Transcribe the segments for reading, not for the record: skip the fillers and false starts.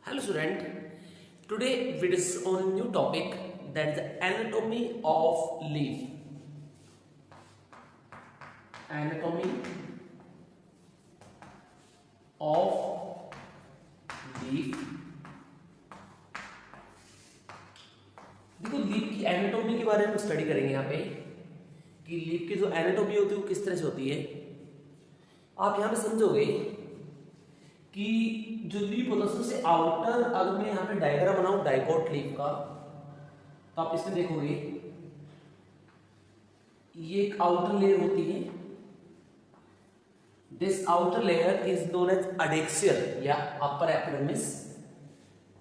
Hello student, today we discuss on a new topic, that is the anatomy of leaf. Anatomy of leaf. देखो leaf की anatomy के बारे में study करेंगे यहाँ पे कि लीफ की जो एनाटॉमी होती है वो किस तरह से होती है। आप यहाँ पे समझोगे कि जो लीफ होता है सबसे आउटर, अगर मैं यहाँ पे डायग्राम बनाऊं डाइकोट लीफ का, तो आप इसमें देखोगे ये एक आउटर लेयर होती है। This outer layer is known as adaxial या upper epidermis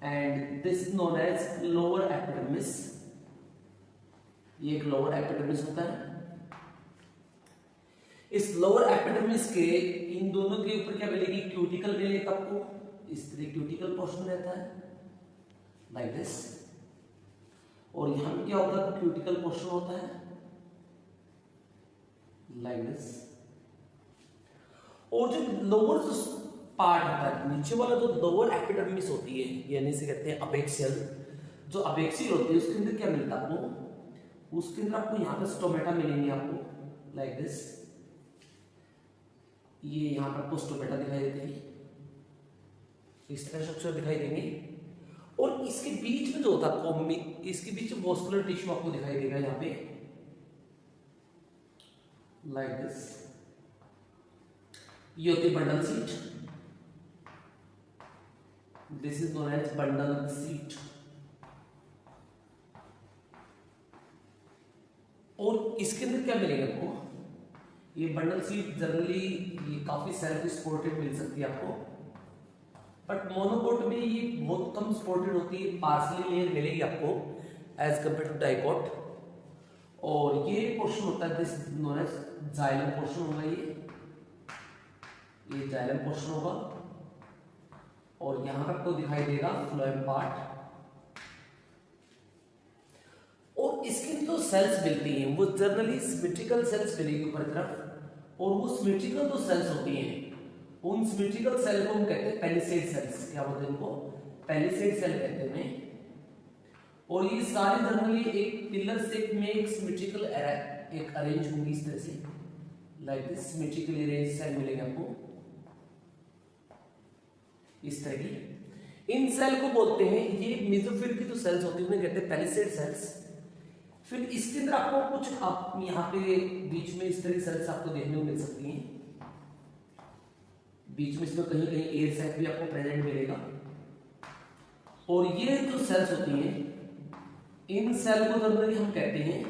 and this is known as lower epidermis. ये एक लोअर एपिडर्मिस होता है। इस लोअर एपिडर्मिस के इन दोनों के ऊपर क्या मिलेगी, क्यूटिकल मिलेगा आपको। इस तरह क्यूटिकल पोर्शन रहता है लाइक दिस, और यहां पे क्या होता है, क्यूटिकल पोर्शन होता है लाइक दिस। और जो लोअर पार्ट होता है, नीचे वाला जो लोअर एपिडर्मिस होती है, यानी से कहते हैं अबेक्सियल, जो अबेक्सियल होती है उसके अंदर क्या मिलता है आपको, उसके अंदर आपको यहाँ पे स्टोमेटा मिलेंगे आपको लाइक दिस। ये यहाँ पर आपको स्टोमेटा दिखाई देते हैं, इस तरह स्ट्रक्चर दिखाई देंगे। और इसके बीच में जो होता है, इसके बीच में वॉस्कुलर टिश्यू आपको दिखाई देगा यहाँ पे लाइक दिस। ये होती है bundle sheath, this is known as bundle sheath. और इसके अंदर क्या मिलेगा आपको, ये बंडल सीट जनरली ये काफी सेल्फ सपोर्टेड मिल सकती है आपको, बट मोनोकोट में ये बहुत कम सपोर्टेड होती है, पार्सली लेयर मिलेगी आपको एज कंपेयर टू डाइकोट। और ये पोर्शन होता है this known as xylem portion होगा, ये जाइलम पोर्शन होगा। और यहां पर आपको दिखाई देगा फ्लोएम पार्ट। और इसकी जो सेल्स मिलती हैं वो जनरली सिमेट्रिकल सेल्स मिलेगी ऊपर तरफ, और वो सिमेट्रिकल जो सेल्स होती हैं उन सिमेट्रिकल सेल को हम कहते हैं पैलिसेड सेल्स। क्या बोलते हैं इनको, पैलिसेड सेल कहते हैं। और ये सारे जनरली एक पिलर शेप में एक सिमेट्रिकल एक अरेंज होंगी इस तरह से like this. Symmetrically arrange cell मिलेंगे आपको इस तरह की। इन सेल को बोलते हैं, ये मेसोफिल की जो सेल्स होती है उन्हें कहते हैं पैलिसेड सेल्स। फिर इसके अंदर आपको कुछ आप यहाँ पे बीच में इस तरह की सेल्स आपको देखने को मिल सकती हैं, बीच में इसमें कहीं कहीं एयर सैक भी आपको प्रेजेंट मिलेगा। और ये जो सेल्स होती हैं इन सेल को जनरली हम कहते हैं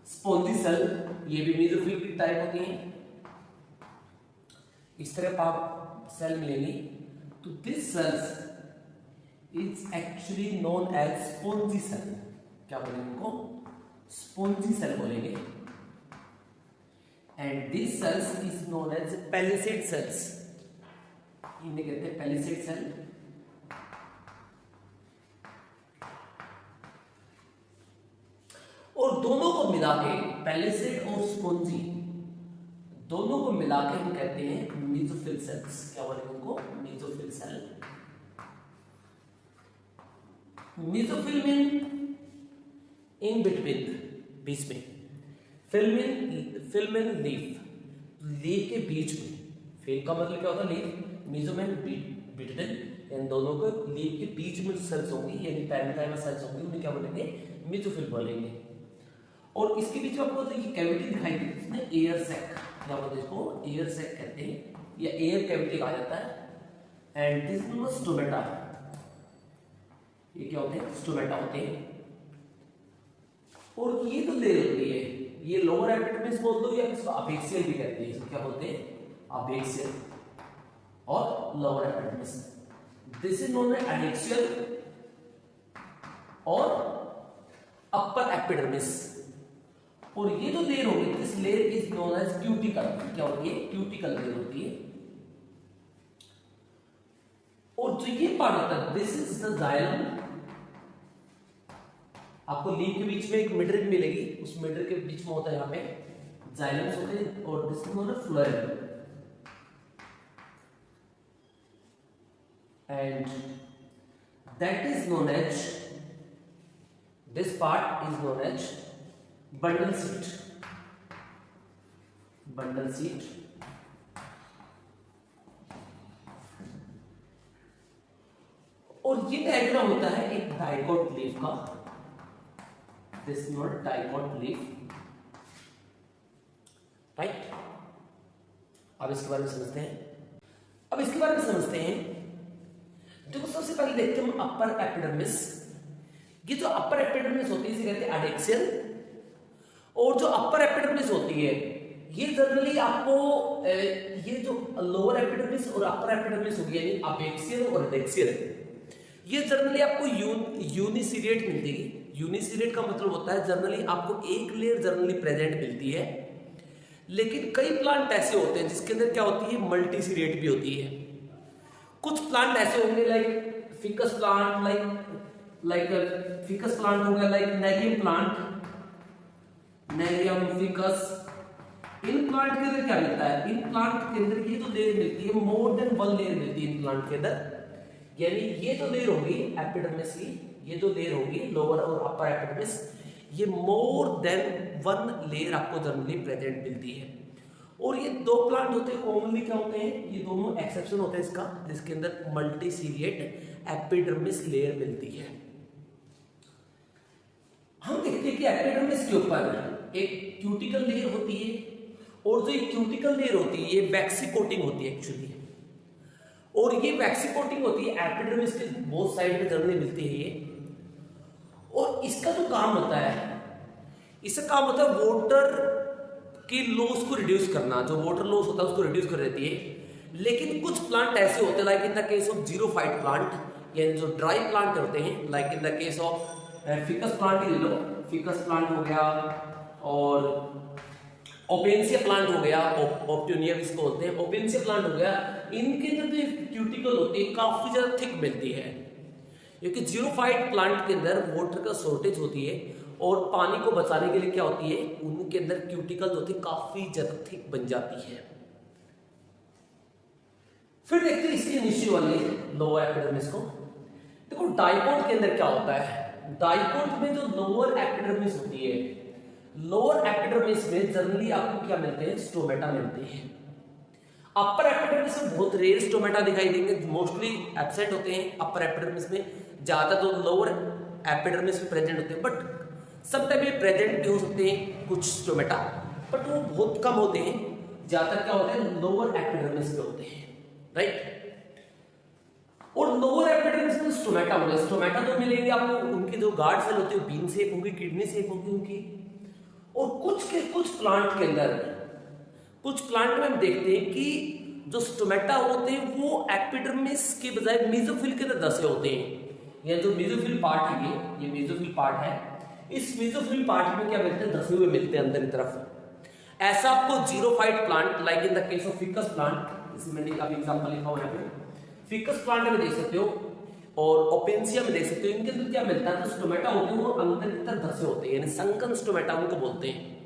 स्पॉन्जी सेल। ये भी मेसोफिल की टाइप होती हैं, इस तरह आप सेल मिलेंगी। तो this cells is actually known as spongy cell. क्या बोलेंगे इनको, स्पॉन्जी सेल बोलेंगे। And this cells is known as palisade cells, इन्हें कहते हैं पैलिसेड सेल। और दोनों को मिला के, पैलिसेड और स्पॉन्जी दोनों को मिला के हम कहते हैं मेसोफिल सेल्स। क्या बोलेंगे उनको, मेसोफिल सेल। मेसोफिल में इन बिटवीन, बीच में, फिल्म एंड लीफ, लीफ के बीच में। फिल का मतलब क्या होता है, लीफ, मेसोमेन बिटवीन, इन दोनों को लीफ के बीच में जो सेल्स होंगी यानी पैरेन्काइमा सेल्स होंगी उन्हें क्या बोलेंगे, मेसोफिल बोलेंगे। और इसके बीच में आपको तो ये कैविटी दिखाई देती है, इसमें एयर सैक, क्या बोलते हैं इसको, एयर सैक कहते हैं या एयर कैविटी कहा जाता है। एंड दिस इज स्टोमेटा, ये क्या होते हैं, स्टोमेटा होते हैं। और ये तो लेयर होती है, ये लोअर एपिडर्मिस बोल दो या इसको अबेक्सियल भी कहते हैं, इसको क्या बोलते हैं, अबेक्सियल और lower epidermis. This is known as adaxial और अपर एपिडर्मिस। और ये जो लेयर होगी, this layer is known as cuticle. क्या होती है, क्यूटिकल लेयर होती है। और जो ये पार्ट होता है दिस इज द जाइलम। आपको लीफ के बीच में एक मिडरिक मिलेगी, उस मिडरिक के बीच में होता है यहाँ पे जाइलम्स होते हैं। और this is known as phloem. And that is known as, this part is known as bundle sheet. Bundle sheath और ये डायग्राम होता है एक डाइकोट लीफ का, this not dicot leaf, right. अब इसके बारे में समझते हैं। देखो सबसे पहले देखते हैं हम अपर एपिडर्मिस। ये जो अपर एपिडर्मिस होती है इसे कहते हैं एडेक्सियल, और जो अपर एपिडर्मिस होती है ये जनरली आपको ये जो लोअर एपिडर्मिस और अपर एपिडर्मिस होगी यानी अपेक्सियल और एडेक्सियल, ये जनरली आपको यूनिसीरिएट मिलती है। यूनिसीरिएट का मतलब होता है जनरली आपको एक लेयर जनरली प्रेजेंट मिलती है, लेकिन कई प्लांट ऐसे होते हैं जिसके अंदर क्या होती है, मल्टीसीरिएट भी होती है। कुछ प्लांट ऐसे होंगे like ficus plant, like ficus plant हो गया, like nerium plant, nerium ficus. इन प्लांट के अंदर क्या मिलता है, इन प्लांट के अंदर ये जो लेयर मिलती है मोर देन वन लेयर मिलती है इन प्लांट के अंदर, यानी ये जो लेयर होगी एपिडर्मिस की, ये जो लेयर होगी लोअर और अपर एपिडर्मिस, ये मोर देन वन लेयर आपको जनरली प्रेजेंट मिलती है। और ये दो प्लांट होते हैं कॉमनली क्या होते हैं, ये दोनों एक्सेप्शन होते हैं इसका, जिसके अंदर मल्टीसीरिएट एपिडर्मिस लेयर मिलती है। हम देखते हैं कि एपिडर्मिस के ऊपर एक क्यूटिकल लेयर होती है, और जो एक क्यूटिकल लेयर होती है ये वैक्सी कोटिंग होती है एक्चुअली, और ये वैक्सी कोटिंग होती है एपिडर्मिस के बोथ साइड में जनरली मिलती है ये। और इसका जो काम होता है, इसका काम होता है वाटर की लॉस को रिड्यूस करना, जो वाटर लॉस होता है उसको रिड्यूस कर देती है। लेकिन कुछ प्लांट ऐसे होते हैं like in the case of xerophyte plant, यानी जो ड्राई प्लांट होते हैं, like in the case of ficus plant ही ले लो, फिकस प्लांट हो गया और ओपेंसिया प्लांट हो गया, ऑप्टोनिया इसको बोलते हैं, ओपेंसिया प्लांट हो गया, इनके अंदर जो क्यूटिकल होती है काफी ज्यादा थिक मिलती है, क्योंकि जीरोफाइट प्लांट के अंदर वाटर का शॉर्टेज होती है और पानी को बचाने के लिए क्या होती है, उनके अंदर क्यूटिकल होती है काफी ज्यादा थिक बन जाती है। फिर देखते हैं इसके नीचे वाले लोअर एपिडर्मिस को। देखो डाइकोट के अंदर क्या होता है, डाइकोट में जो लोअर एपिडर्मिस होती है, लोअर एपिडर्मिस में जनरली आपको क्या मिलते हैं, स्टोमेटा मिलते हैं। अपर एपिडर्मिस में बहुत रेयर स्टोमेटा दिखाई देंगे, मोस्टली एब्सेंट होते हैं अपर एपिडर्मिस में, ज्यादा तो लोअर एपिडर्मिस में प्रेजेंट होते हैं, बट समटाइम ये प्रेजेंट भी हो सकते हैं कुछ स्टोमेटा, बट वो बहुत कम होते हैं, ज्यादातर क्या होते हैं लोअर एपिडर्मिस में होते हैं, राइट। और लोअर एपिडर्मिस में स्टोमेटा होंगे, स्टोमेटा तो मिलेंगे आपको, उनकी जो गार्ड सेल होती है बीन शेप होगी, किडनी शेप होगी उनकी। और कुछ प्लांट के अंदर, कुछ प्लांट में हम देखते हैं कि जो स्टोमेटा होते हैं वो एपिडर्मिस के बजाय मेसोफिल के अंदर धसे होते हैं। ये जो मेसोफिल पार्ट है, ये मेसोफिल पार्ट है, इस मेसोफिल पार्ट में क्या मिलते हैं, धसे हुए मिलते हैं अंदर की तरफ। ऐसा आपको xerophyte plant like in the case of ficus plant, इसमें मैंने काफी एग्जांपल लिखा हुआ है, फिकस प्लांट में देख सकते हो और ओपेंसिया में देख सकते हो, इनके अंदर क्या मिलता है, जो स्टोमेटा होते हैं वो अंदर की तरफ धसे होते हैं, यानी संकन स्टोमेटा उनको बोलते हैं।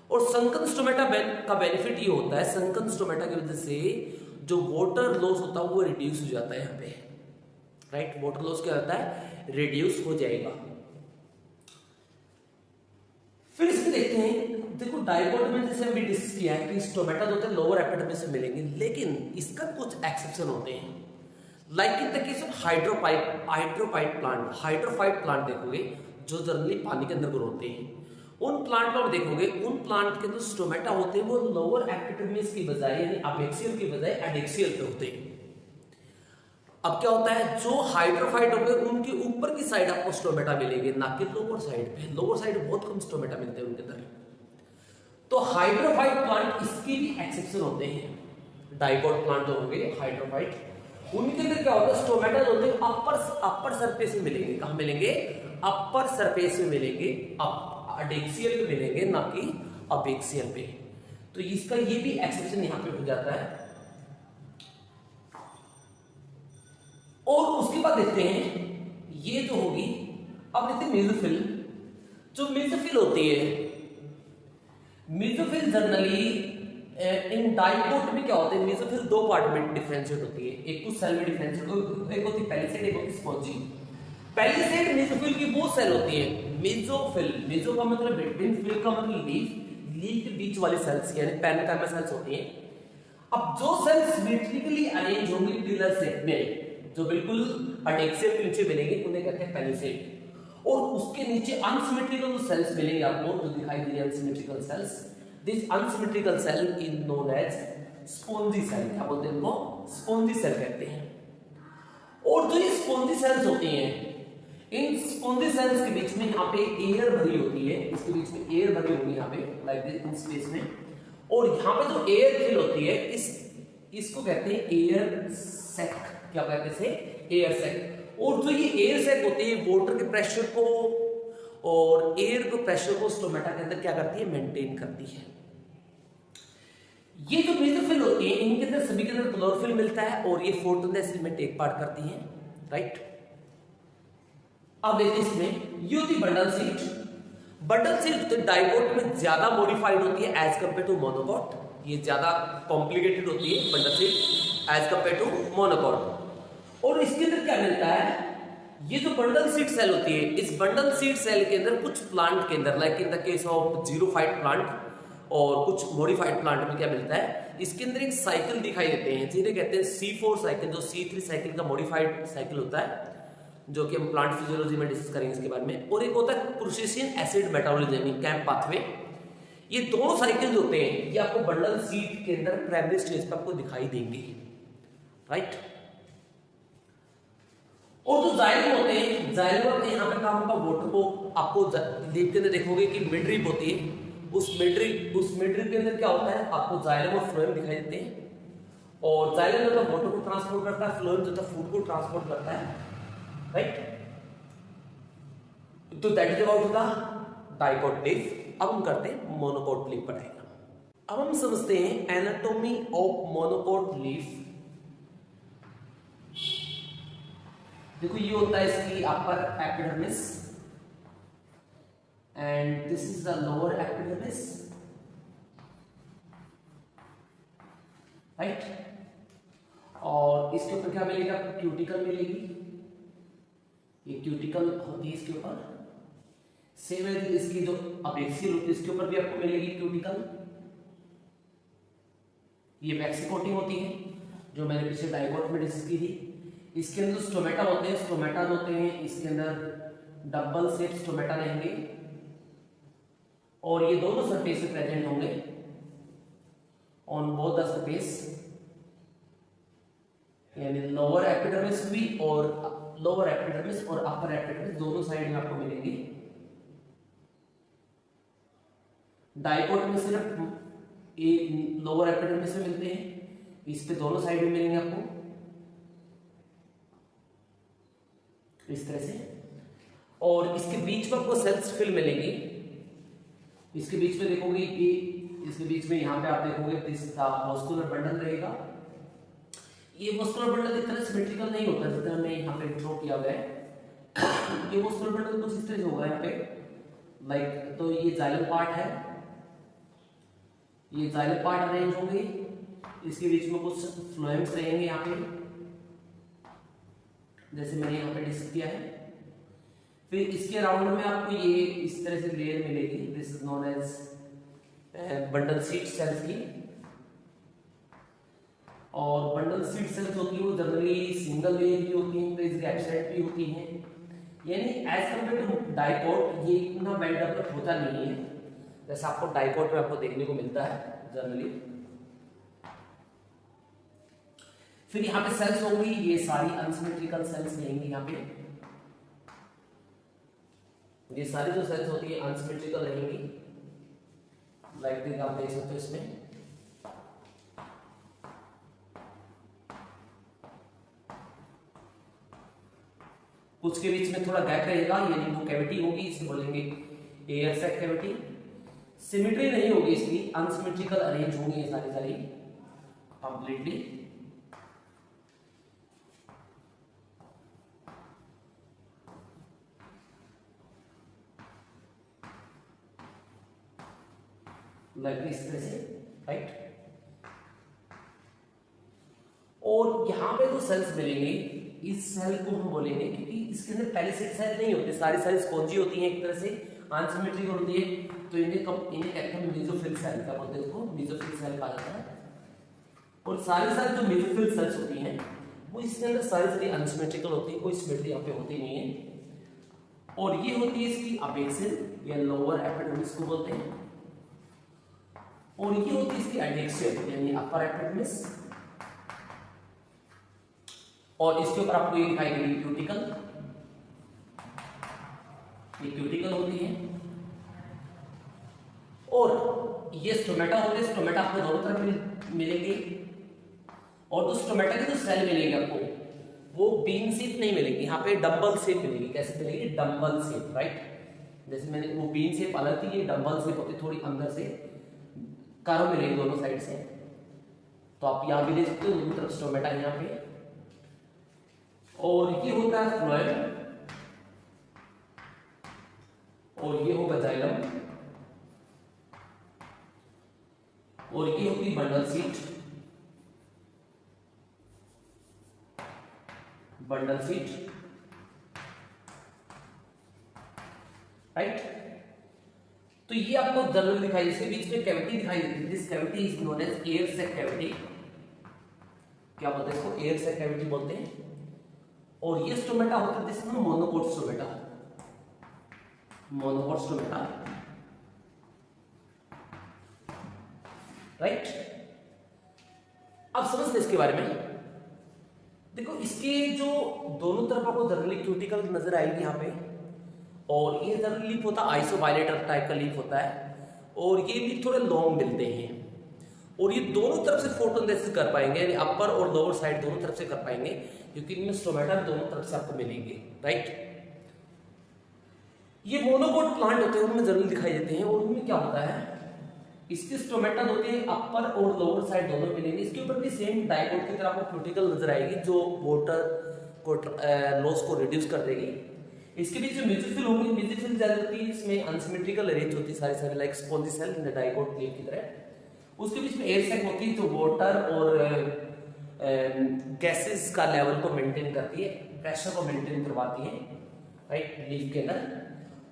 और संकन स्टोमेटा का बेनिफिट ये होता है, संकन स्टोमेटा की वजह से जो वाटर लॉस होता है वो रिड्यूस हो जाता है यहाँ पे, राइट। वाटर लॉस क्या होता है, रिड्यूस हो जाएगा। फिर इसमें देखते हैं, देखो डाइकोट में जैसे अभी डिस्कस किया है कि स्टोमेटा जो होते हैं लोअर एपिडर्मिस से मिलेंगे, लेकिन इसका कुछ एक्सेप्शन होते हैं, like in the case of hydrophyte plant. Hydrophyte plant देखोगे जो जनरली पानी के अंदर ग्रो होते हैं, उन प्लांट में देखोगे उन प्लांट के जो स्टोमेटा होते हैं वो लोअर एपिडर्मिस की बजाय यानी अपेक्सियल की बजाय एडेक्सियल पे होते हैं। अब क्या होता है, जो हाइड्रोफाइट होते हैं उनके ऊपर की साइड आपको स्टोमेटा मिलेंगे, ना कि लोअर साइड पे। लोअर साइड बहुत कम स्टोमेटा मिलते हैं उनके अंदर। तो हाइड्रोफाइट प्लांट इसके भी एक्सेप्शन होते हैं। डाइकोट प्लांट जो होंगे हाइड्रोफाइट, उनके अंदर क्या होता है, स्टोमेटा जो होते हैं अपर सरफेस में मिलेंगे। कहां मिलेंगे, अपर सरफेस में मिलेंगे, एडेक्सियल पे मिलेंगे, ना कि अपेक्सियल पे। तो इसका ये भी एक्सेप्शन यहां पे हो जाता है। और उसके बाद देखते हैं ये जो होगी, अब देखते हैं मेसोफिल। जो मेसोफिल होती है, मेसोफिल जनरली इन डाइकोट में क्या होता है, मेसोफिल दो पार्ट में डिफरेंशिएट होती है, एक कुछ सेल में डिफरेंशिएट, एक होती है पैलिसेड, एक होती है स्पॉन्जी। पैलिसेड मेसोफिल की वो सेल होती है, मेसोफिल, मेसो का मतलब बिटवीन, फिल का मतलब लीफ, लीफ के बीच वाली सेल्स यानी पेरेन्काइमा सेल्स होती हैं। अब जो सेल्स सिमेट्रिकली अरेंज होंगी पिलर सेट में, जो बिल्कुल अडेक्सियल के नीचे मिलेंगे, उन्हें कहते हैं पैलिसेड। और उसके नीचे अनसिमेट्रिकल सेल्स मिलेंगे आपको, जो दिखाई दे रही है unsymmetrical cells, this unsymmetrical cell is known as spongy cell. क्या बोलते हैं इनको? स्पॉन्जी सेल कहते हैं। और जो ये स्पॉन्जी सेल्स होती हैं, इन स्पॉन्जी सेल्स के बीच में यहाँ पे एयर भरी होती है, इसके बीच में एयर भरी होगी यहाँ पे लाइक दिस इन स्पेस में। और यहाँ पे जो एयर फिल होती है, इसको कहते हैं एयर सैक। क्या कहते हैं इसे? Air sac. और जो ये एयर सैक होती है, वाटर के प्रेशर को और एयर के प्रेशर को स्टोमेटा के अंदर क्या करती है? मेंटेन करती है। ये जो मेसोफिल होती है, इनके अंदर सभी के अंदर क्लोरोफिल मिलता है और ये फोटोसिंथेसिस में टेक पार्ट करती हैं, राइट। अब देखिए इसमें ये होती bundle seat. Bundle seat dicot में ज्यादा मॉडिफाइड होती है एज कंपेयर टू मोनोकोट। ये ज्यादा कॉम्प्लिकेटेड होती है bundle sheath as compare to monocot. और इसके अंदर क्या मिलता है? ये जो बंडल सीट सेल होती है, इस बंडल सीट सेल के अंदर कुछ प्लांट के अंदर, like in the case of xerophyte plant और कुछ मॉडिफाइड प्लांट में क्या मिलता है? इसके अंदर एक साइकिल दिखाई देते हैं, जिन्हें कहते हैं C4 साइकिल, जो C3 साइकिल का मॉडिफाइड साइकिल होता है, जो कि हम प्लांट फिजियोलॉजी में डिस्कस करेंगे इसके बारे में। और एक होता है क्रूसेशियन एसिड मेटाबॉलिज्म, कैम्प पाथवे। ये दोनों साइकिल्स होते हैं, ये आपको बंडल सीट के अंदर प्राइमरी स्टेज पर आपको दिखाई देंगे, राइट। और जो जाइलम होते हैं, जाइलम यहाँ पे काम का वाटर को आपको लीफ के अंदर देखोगे कि मिडरिप होती है, उस मिडरिप के अंदर क्या होता है? आपको जाइलम और फ्लोएम दिखाई देते हैं। और जाइलम जो है वाटर को ट्रांसपोर्ट करता है, फ्लोएम जो है फूड को ट्रांसपोर्ट करता है, राइट। तो that is about the dicot leaf. अब हम करते हैं मोनोकोट लीफ पढ़ाएगा। अब हम समझते हैं एनाटॉमी ऑफ मोनोकोट लीफ। देखो ये होता है इसकी अपर epidermis and this is the lower epidermis, right. और इसके ऊपर क्या मिलेगा? क्यूटिकल मिलेगी, ये क्यूटिकल होती है इसके ऊपर। सेम है इसकी जो अपेक्सियल होती है, इसके ऊपर भी आपको मिलेगी क्यूटिकल। ये वैक्सी कोटिंग होती है, जो मैंने पिछले डाइकोट में डिस्कस की थी। इसके अंदर स्टोमेटा होते हैं, स्टोमेटा होते हैं इसके अंदर डबल शेप स्टोमेटा रहेंगे और ये दोनों सरफेस पे प्रेजेंट होंगे ऑन बोथ द सरफेस, यानी लोअर एपिडर्मिस भी और लोअर एपिडर्मिस और अपर एपिडर्मिस दोनों साइड में आपको मिलेंगी। डाइकोट में सिर्फ एक लोअर एपिडर्मिस में मिलते हैं, इस पे दोनों साइड में मिलेंगे आपको इस तरह से। और इसके बीच में आपको सेल्स फिल मिलेंगी। इसके बीच में देखोगे कि इसके बीच में यहाँ पे आप देखोगे दिस मस्कुलर बंडल रहेगा। ये मस्कुलर बंडल इतना सिमेट्रिकल नहीं होता जितना हमने यहाँ पे ड्रॉ किया हुआ है। ये मस्कुलर बंडल कुछ इस तरह से होगा यहाँ पे, लाइक। तो ये जाइलम पार्ट है, ये जाइलम पार्ट अरेंज होंगे, इसके बीच में कुछ फ्लोएम्स रहेंगे यहाँ पे, जैसे मैंने यहाँ पे डिस्कस किया है। फिर इसके राउंड में आपको ये इस तरह से लेयर मिलेगी, this is known as bundle sheath cells की। और बंडल सीट सेल्स होती है वो जनरली सिंगल लेयर की होती हैं, तो एब्सेंट भी होती हैं, यानी एज कम्पेयर टू डाइकोट ये इतना वेल डेवलप होता नहीं है जैसा आपको डाइकोट में आपको देखने को मिलता है जनरली। फिर यहाँ पे सेल्स होंगी, ये सारी अनसिमेट्रिकल सेल्स रहेंगी यहाँ पे, ये सारी जो सेल्स होती है अनसिमेट्रिकल रहेंगी, लाइक दिस आप देख सकते हो इसमें। कुछ के बीच में थोड़ा गैप रहेगा, यानी वो कैविटी होगी, इसे बोलेंगे एयर सैक कैविटी। सिमेट्री नहीं होगी इसकी, अनसिमेट्रिकल अरेंज होंगी ये सारी कंप्लीटली। लाइक इस तरह से, राइट। और यहां पे जो सेल्स मिलेंगे इस सेल को हम बोलेंगे, क्योंकि इसके अंदर पैलिसेड सेल नहीं होते, सारी स्पॉन्जी होती हैं, एक तरह से अनसिमेट्रिकल होती है, तो इन्हें कहते हैं मेसोफिल सेल। क्या बोलते हैं इसको? मेसोफिल सेल कहा जाता है। और सारी जो मेसोफिल सेल्स होती हैं वो इसके अंदर सारी अनसिमेट्रिकल होती है, कोई सिमेट्री यहाँ पे होती नहीं है। और ये होती है इसकी अपेक्सिल या लोअर एपिडर्मिस को बोलते हैं, और ये होती है इसकी एडेक्सियल यानी अपर एपिडर्मिस, और इसके ऊपर आपको ये दिखाई देगी क्यूटिकल, ये क्यूटिकल होती है। और ये स्टोमेटा होते हैं, स्टोमेटा आपको दोनों तरफ मिलेंगे, और तो स्टोमेटा की जो सेल मिलेगी आपको वो बीन शेप नहीं मिलेगी, यहाँ पे डंबल शेप मिलेगी। कैसे मिलेगी? Dumbbell shape, right. जैसे मैंने वो बीन शेप अलग थी, ये डंबल शेप होती है, थोड़ी अंदर से कारो मिलेगी दोनों साइड से। तो आप यहाँ भी देख सकते हो, दोनों तरफ स्टोमेटा यहाँ पे। और ये होता है फ्लोएम, और ये होगा जाइलम, और ये होगी bundle seat, bundle seat, right. तो ये आपको जनरल दिखाई, इसके बीच में कैविटी दिखाई देती है, this cavity is known as air sac cavity. क्या बोलते हैं इसको? एयर सैक कैविटी बोलते हैं। और ये स्टोमेटा होता है, this is monocot stomata, monocot stomata, right. अब समझते इसके बारे में। देखो इसके जो दोनों तरफ आपको जनरली क्यूटिकल नजर आएगी यहाँ पे, और ये जनरल लीफ होता है आइसोवायलेटर टाइप का लीफ होता है, और ये लीफ थोड़े लॉन्ग मिलते हैं, और ये दोनों तरफ से फोटोसिंथेसिस कर पाएंगे, यानी अपर और लोअर साइड दोनों तरफ से कर पाएंगे, क्योंकि इनमें स्टोमेटा दोनों तरफ से आपको मिलेंगे, राइट। ये मोनोकोट प्लांट होते हैं, उनमें जरूर दिखाई देते हैं, और उनमें क्या होता है, इसके स्टोमेटा होते हैं अपर और लोअर साइड दोनों मिलेंगे। इसके ऊपर भी सेम डाइकोट की तरह आपको क्यूटिकल नजर आएगी, जो वाटर को लॉस को रिड्यूस कर देगी। इसके बीच जो मेसोफिल होगी, मेसोफिल ज्यादा होती है, इसमें अनसिमेट्रिकल अरेंज होती है सारी like spongy cell in the dicot leaf की तरह। उसके बीच में एयर सैक होती है, जो वाटर और गैसेस का लेवल को मेंटेन करती है, प्रेशर को मेंटेन करवाती है, राइट, लीफ के अंदर।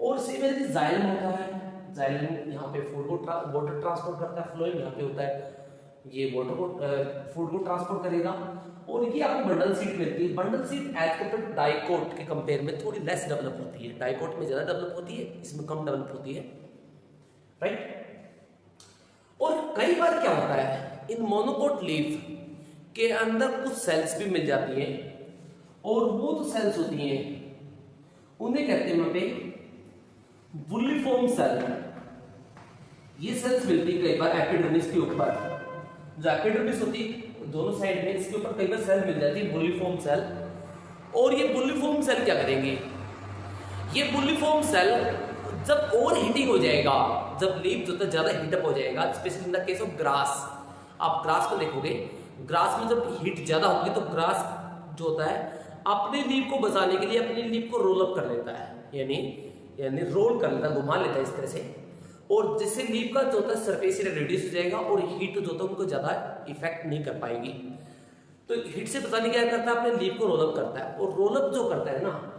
और सिमिलरली जाइलम होता है, जाइलम यहाँ पे फूड को वाटर ट्रांसपोर्ट करता है, फ्लोएम यहाँ पे होता है, ये वाटर को फूड को ट्रांसपोर्ट करेगा। और ये आपको बंडल सीट मिलती है। Bundle sheath as compare to dicot के कंपेयर में थोड़ी लेस डेवलप होती है, डाइकोट में ज्यादा डेवलप होती है, इसमें कम डेवलप होती है, राइट। और कई बार क्या होता है, इन मोनोकोट लीफ के अंदर कुछ सेल्स भी मिल जाती हैं, और वो जो सेल्स होती हैं उन्हें कहते हैं वहां पे वुलिफॉर्म सेल। ये सेल्स मिलती है कई बार एपिडर्मिस के ऊपर, जो एपिडर्मिस होती है दोनों साइड में, इसके ऊपर कई बार सेल मिल जाती है वुलिफॉर्म सेल। और ये वुलिफॉर्म सेल क्या करेंगे, ये वुलिफॉर्म सेल जब ओवर हीटिंग हो जाएगा, जब लीफ जो है ज्यादा हीटअप हो जाएगा, specially in the case of grass, आप ग्रास को देखोगे, ग्रास में जब हीट ज्यादा होगी तो ग्रास जो होता है अपने लीफ को बचाने के लिए अपनी लीफ को रोल अप कर लेता है, यानी रोल कर लेता है, घुमा लेता है इस तरह से, और जिससे लीफ का जो होता है सरफेस एरिया रिड्यूस हो जाएगा, और हीट जो होता है उनको ज्यादा इफेक्ट नहीं कर पाएगी। तो हीट से बचाने क्या करता है, अपने लीफ को रोल अप करता है, और रोल अप जो करता है ना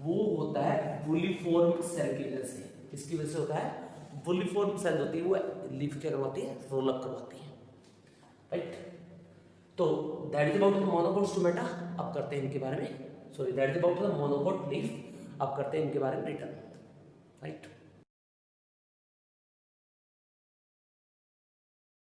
वो होता है वुलिफॉर्म सेल की वजह से, इसकी वजह से होता है वुलिफॉर्म सेल होती है वो लीफ क्या करवाती है, रोल अप करवाती है, राइट। तो that is about monocot stomata. अब करते हैं इनके बारे में, sorry that is about the monocot leaf. अब करते हैं इनके बारे में रिटर्न, राइट।